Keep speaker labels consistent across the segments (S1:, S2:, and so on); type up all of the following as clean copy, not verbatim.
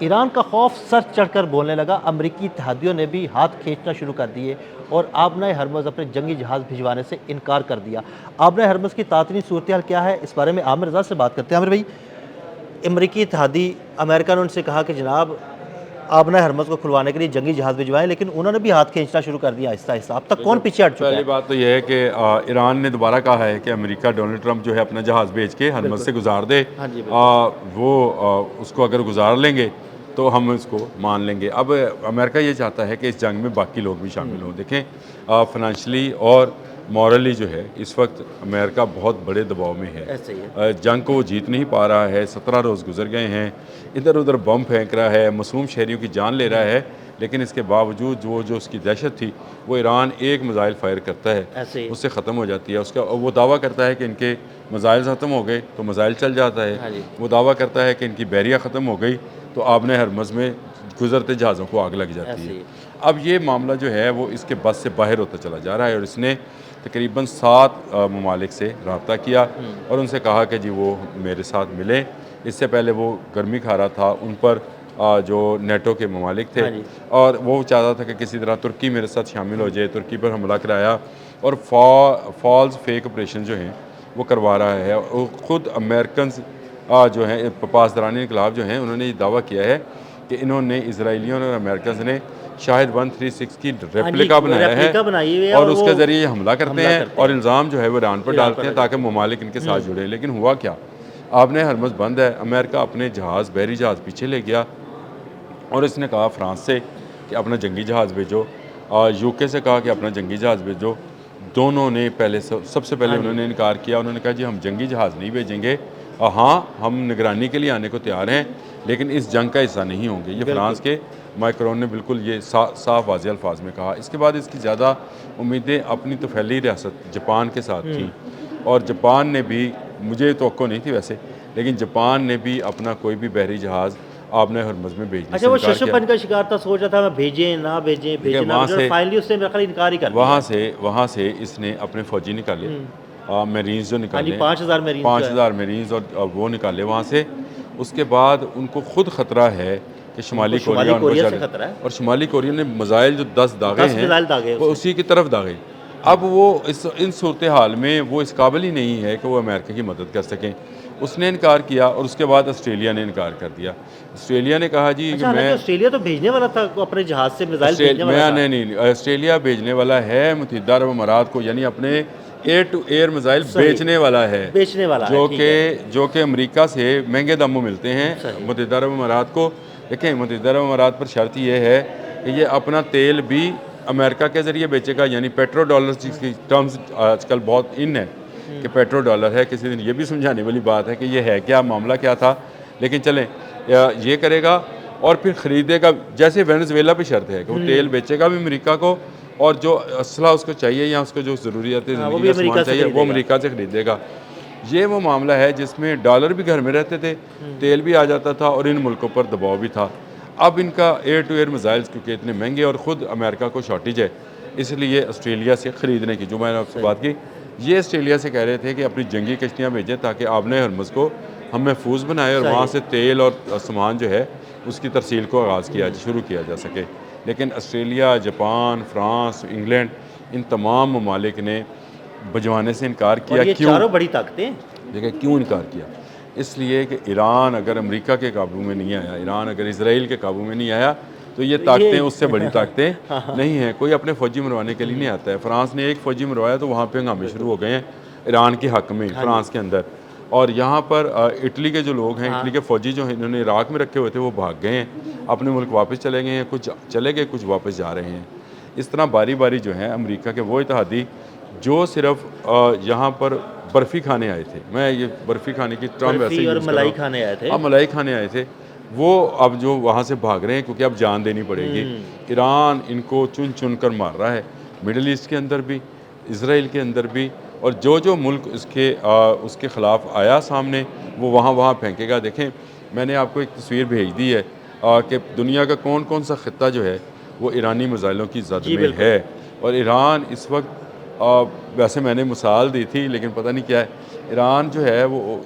S1: ایران کا خوف سر چڑھ کر بولنے لگا، امریکی اتحادیوں نے بھی ہاتھ کھینچنا شروع کر دیے اور آبنائے ہرمز اپنے جنگی جہاز بھجوانے سے انکار کر دیا۔ آبنائے ہرمز کی تعطیلی صورتحال کیا ہے، اس بارے میں عامر رضا سے بات کرتے ہیں۔ عامر بھائی، امریکی اتحادی امریکہ نے ان سے کہا کہ جناب آبنائے ہرمز کو کھلوانے کے لیے جنگی جہاز بھجوائیں، لیکن انہوں نے بھی ہاتھ کھینچنا شروع کر دیا آہستہ آہستہ۔ اب تک کون پیچھے ہٹ چکا ہے؟
S2: پہلی بات تو یہ ہے کہ ایران نے دوبارہ کہا ہے کہ امریکہ ڈونلڈ ٹرمپ جو ہے اپنا جہاز بھیج کے ہرمز سے گزار دے،
S1: ہاں جی بالکل۔
S2: وہ اس کو اگر گزار لیں گے تو ہم اس کو مان لیں گے۔ اب امریکہ یہ چاہتا ہے کہ اس جنگ میں باقی لوگ بھی شامل ہوں۔ دیکھیں فنانشلی اور مورلی جو ہے اس وقت امریکہ بہت بڑے دباؤ میں
S1: ایسے ہی
S2: ہے، جنگ کو وہ جیت نہیں پا رہا ہے، 17 روز گزر گئے ہیں، ادھر ادھر بم پھینک رہا ہے، معصوم شہریوں کی جان لے رہا ہے، لیکن اس کے باوجود جو اس کی دہشت تھی وہ ایران ایک میزائل فائر کرتا ہے
S1: ایسے ہی
S2: اس سے ختم ہو جاتی ہے۔ اس کا وہ دعویٰ کرتا ہے کہ ان کے میزائل ختم ہو گئے تو میزائل چل جاتا ہے،
S1: ہاں جی
S2: وہ دعویٰ کرتا ہے کہ ان کی بحریہ ختم ہو گئی تو آبنائے ہرمز میں گزرتے جہازوں کو آگ لگ جاتی
S1: ایسے
S2: ہے۔
S1: ہی
S2: اب یہ معاملہ جو ہے وہ اس کے بس سے باہر ہوتا چلا جا رہا ہے، اور اس نے تقریباً 7 ممالک سے رابطہ کیا اور ان سے کہا کہ جی وہ میرے ساتھ ملیں۔ اس سے پہلے وہ گرمی کھا رہا تھا ان پر جو نیٹو کے ممالک تھے،
S1: ہاں جی
S2: اور وہ چاہتا تھا کہ کسی طرح ترکی میرے ساتھ شامل ہو جائے، ترکی پر حملہ کرایا اور فالز فیک آپریشن جو ہیں وہ کروا رہا ہے۔ اور خود امریکنز جو ہیں پاسداران انقلاب جو ہیں انہوں نے یہ دعویٰ کیا ہے کہ انہوں نے اسرائیلیوں اور امریکنز نے شاہد 136 کی ریپلیکا بنایا ہے
S1: بنائی ہوئی ہے
S2: اور
S1: اور
S2: اس
S1: وہ
S2: کے ذریعے یہ حملہ کرتے ہیں اور
S1: ہیں۔
S2: الزام جو ہے وہ ایران پر
S1: ایران
S2: ڈالتے
S1: پر
S2: ہیں
S1: لگاتے
S2: تاکہ ممالک ان کے ساتھ جڑیں۔ لیکن ہوا کیا؟ آبنائے ہرمز بند ہے، امریکہ اپنے بحری جہاز پیچھے لے گیا اور اس نے کہا فرانس سے کہ اپنا جنگی جہاز بھیجو، یو کے سے کہا کہ اپنا جنگی جہاز بھیجو۔ دونوں نے سب سے پہلے انہوں نے انکار کیا، انہوں نے کہا جی ہم جنگی جہاز نہیں بھیجیں گے، ہاں ہم نگرانی کے لیے آنے کو تیار ہیں لیکن اس جنگ کا حصہ نہیں ہوں گے۔ یہ فرانس کے مائکرون نے بالکل یہ صاف واضح الفاظ میں کہا۔ اس کے بعد اس کی زیادہ امیدیں اپنی طفیلی ریاست جاپان کے ساتھ تھیں، اور جاپان نے بھی، مجھے توقع نہیں تھی ویسے، لیکن جاپان نے بھی اپنا کوئی بھی بحری جہاز آبنائے ہرمز میں بھیجنے سے
S1: وہ
S2: انکار کیا۔
S1: ششمپن کا شکار تھا، سوچ رہا تھا میں بھیجیں نہ بھیجیں بھیجیں نہ بھیجیں، فائنلی اس نے میرا خیال انکار ہی کر دیا۔
S2: وہاں سے اس نے اپنے فوجی نکالے، میرینز جو نکالے،
S1: 5000 میرینز
S2: 5000 میرینز، اور وہ نکالے وہاں سے۔ اس کے بعد ان کو خود خطرہ ہے کہ شمالی کوریا ان کو
S1: سے خطرہ ہے،
S2: اور شمالی کوریا نے میزائل جو 10 داغے ہیں
S1: میزائل داغے
S2: وہ اسی کی طرف داغے۔ اب وہ ان صورتحال میں وہ اس قابل ہی نہیں ہے کہ وہ امریکہ کی مدد کر سکیں۔ اس نے انکار کیا اور اس کے بعد آسٹریلیا نے انکار کر دیا۔ آسٹریلیا نے کہا جی کہ میں
S1: آسٹریلیا تو بھیجنے والا تھا اپنے جہاز سے میزائل بھیجنے والا تھا۔
S2: نہیں، آسٹریلیا بھیجنے والا ہے متحدہ عرب امارات کو، یعنی اپنے ایئر ٹو ایئر میزائل بیچنے والا ہے، جو کہ امریکہ سے مہنگے داموں ملتے ہیں متحدہ عرب امارات کو۔ دیکھیں متحدہ عرب امارات پر شرط یہ ہے کہ یہ اپنا تیل بھی امریکہ کے ذریعے بیچے گا، یعنی پیٹرو ڈالر، جس کی ٹرمز آج کل بہت ان ہے کہ پیٹرو ڈالر ہے۔ کسی دن یہ بھی سمجھانے والی بات ہے کہ یہ ہے کیا، معاملہ کیا تھا، لیکن چلیں یہ کرے گا اور پھر خریدے گا، جیسے وینزویلا پہ شرط ہے کہ وہ تیل بیچے گا بھی امریکہ کو، اور جو اسلحہ اس کو چاہیے یا اس کو جو ضروریات زندگی کا سامان چاہیے وہ امریکہ سے خریدے گا۔ یہ وہ معاملہ ہے جس میں ڈالر بھی گھر میں رہتے تھے، تیل بھی آ جاتا تھا اور ان ملکوں پر دباؤ بھی تھا۔ اب ان کا ایئر ٹو ایئر میزائلز کیونکہ اتنے مہنگے اور خود امریکہ کو شارٹیج ہے، اس لیے آسٹریلیا سے خریدنے کی، جو میں نے آپ سے بات کی، یہ آسٹریلیا سے کہہ رہے تھے کہ اپنی جنگی کشتیاں بھیجیں تاکہ آبنائے ہرمز کو ہم محفوظ بنائیں اور وہاں سے تیل اور سامان جو ہے اس کی ترسیل کو شروع کیا جا سکے۔ لیکن آسٹریلیا، جاپان، فرانس، انگلینڈ، ان تمام ممالک نے بھجوانے سے انکار کیا۔
S1: یہ چاروں بڑی طاقتیں،
S2: دیکھیں کیوں انکار کیا؟ اس لیے کہ ایران اگر امریکہ کے قابو میں نہیں آیا، ایران اگر اسرائیل کے قابو میں نہیں آیا تو یہ طاقتیں اس سے بڑی طاقتیں نہیں ہیں۔ کوئی اپنے فوجی مروانے کے لیے نہیں آتا ہے۔ فرانس نے ایک فوجی مروایا تو وہاں پہ ہنگامے شروع ہو گئے ہیں ایران کے حق میں، فرانس کے اندر۔ اور یہاں پر اٹلی کے جو لوگ ہیں، اٹلی کے فوجی جو ہیں، انہوں نے عراق میں رکھے ہوئے تھے، وہ بھاگ گئے ہیں، اپنے ملک واپس چلے گئے ہیں، کچھ چلے گئے، کچھ واپس جا رہے ہیں۔ اس طرح باری باری جو ہیں امریکہ کے وہ اتحادی جو صرف یہاں پر برفی کھانے آئے تھے، میں یہ برفی کھانے کی ٹرم ویسے یوز کر رہا ہوں،
S1: کھانے آئے تھے،
S2: ملائی کھانے آئے تھے، وہ اب جو وہاں سے بھاگ رہے ہیں کیونکہ اب جان دینی پڑے گی۔ ایران ان کو چن چن کر مار رہا ہے، مڈل ایسٹ کے اندر بھی، اسرائیل کے اندر بھی، اور جو ملک اس کے خلاف آیا سامنے وہ وہاں پھینکے گا۔ دیکھیں میں نے آپ کو ایک تصویر بھیج دی ہے کہ دنیا کا کون سا خطہ جو ہے وہ ایرانی میزائلوں کی زد میں ہے، اور ایران اس وقت، ویسے میں نے مثال دی تھی لیکن پتہ نہیں کیا ہے، ایران جو ہے وہ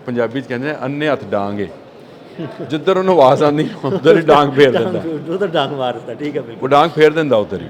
S2: پنجابی کہتے ہیں انے ہتھ ڈانگے، ਜਿੱਧਰ ਉਹਨੂੰ ਆਵਾਜ਼ ਆਉਂਦੀ ਉਧਰ ਹੀ ਡਾਂਗ ਫੇਰ ਦਿੰਦਾ,
S1: ਉਧਰ ਡਾਂਗ ਮਾਰਦਾ, ਠੀਕ ਹੈ
S2: ਉਹ
S1: ਬਿਲਕੁਲ
S2: ਡਾਂਗ ਫੇਰ ਦਿੰਦਾ ਉਧਰ ਹੀ।